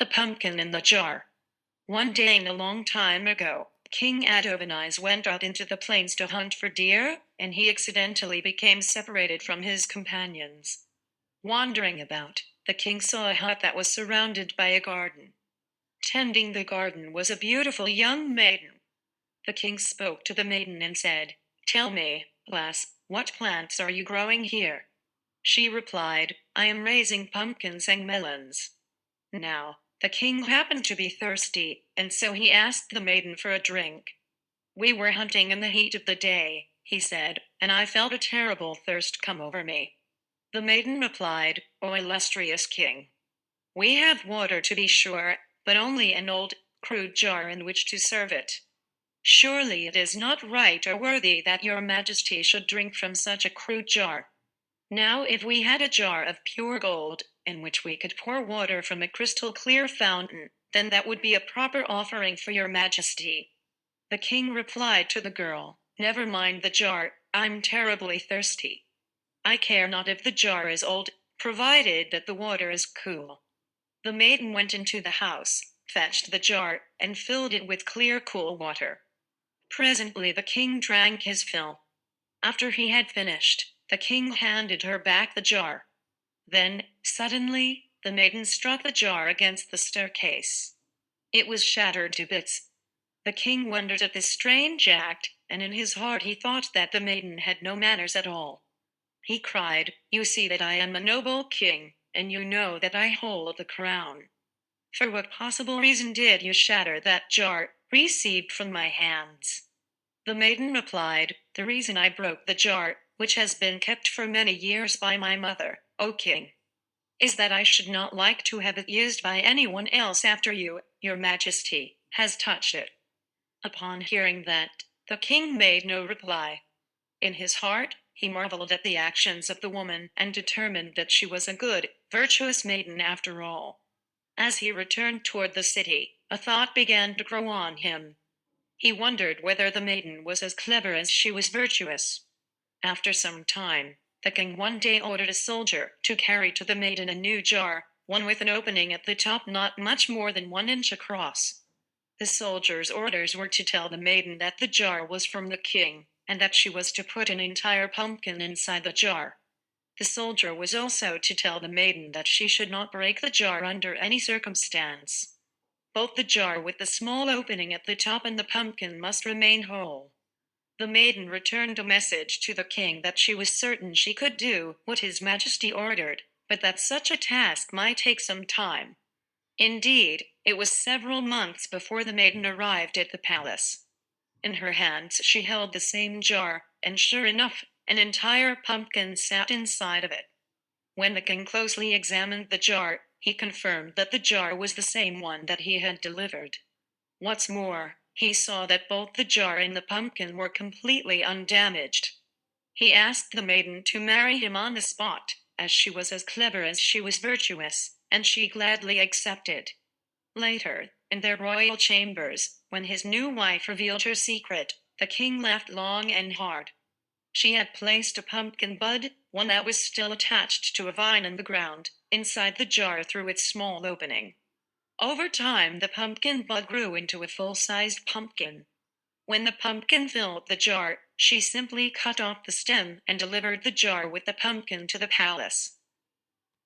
The pumpkin in the jar. One day a long time ago, King Adovaniz went out into the plains to hunt for deer, and he accidentally became separated from his companions. Wandering about, the king saw a hut that was surrounded by a garden. Tending the garden was a beautiful young maiden. The king spoke to the maiden and said, "Tell me, lass, what plants are you growing here?" She replied, "I am raising pumpkins and melons." Now, the king happened to be thirsty, and so he asked the maiden for a drink. "We were hunting in the heat of the day," he said, "and I felt a terrible thirst come over me." The maiden replied, "O illustrious king, we have water to be sure, but only an old, crude jar in which to serve it. Surely it is not right or worthy that your majesty should drink from such a crude jar. Now if we had a jar of pure gold, in which we could pour water from a crystal clear fountain, then that would be a proper offering for your majesty." The king replied to the girl, "Never mind the jar, I'm terribly thirsty. I care not if the jar is old, provided that the water is cool." The maiden went into the house, fetched the jar, and filled it with clear cool water. Presently the king drank his fill. After he had finished, the king handed her back the jar. Then, suddenly, the maiden struck the jar against the staircase. It was shattered to bits. The king wondered at this strange act, and in his heart he thought that the maiden had no manners at all. He cried, "You see that I am a noble king, and you know that I hold the crown. For what possible reason did you shatter that jar, received from my hands?" The maiden replied, "The reason I broke the jar, which has been kept for many years by my mother, O king, is that I should not like to have it used by anyone else after you, your majesty, has touched it." Upon hearing that, the king made no reply. In his heart, he marveled at the actions of the woman and determined that she was a good, virtuous maiden after all. As he returned toward the city, a thought began to grow on him. He wondered whether the maiden was as clever as she was virtuous. After some time, the king one day ordered a soldier to carry to the maiden a new jar, one with an opening at the top not much more than 1 inch across. The soldier's orders were to tell the maiden that the jar was from the king, and that she was to put an entire pumpkin inside the jar. The soldier was also to tell the maiden that she should not break the jar under any circumstance. Both the jar with the small opening at the top and the pumpkin must remain whole. The maiden returned a message to the king that she was certain she could do what his majesty ordered, but that such a task might take some time. Indeed, it was several months before the maiden arrived at the palace. In her hands she held the same jar, and sure enough, an entire pumpkin sat inside of it. When the king closely examined the jar, he confirmed that the jar was the same one that he had delivered. What's more, he saw that both the jar and the pumpkin were completely undamaged. He asked the maiden to marry him on the spot, as she was as clever as she was virtuous, and she gladly accepted. Later, in their royal chambers, when his new wife revealed her secret, the king laughed long and hard. She had placed a pumpkin bud, one that was still attached to a vine in the ground, inside the jar through its small opening. Over time, the pumpkin bud grew into a full-sized pumpkin. When the pumpkin filled the jar, she simply cut off the stem and delivered the jar with the pumpkin to the palace.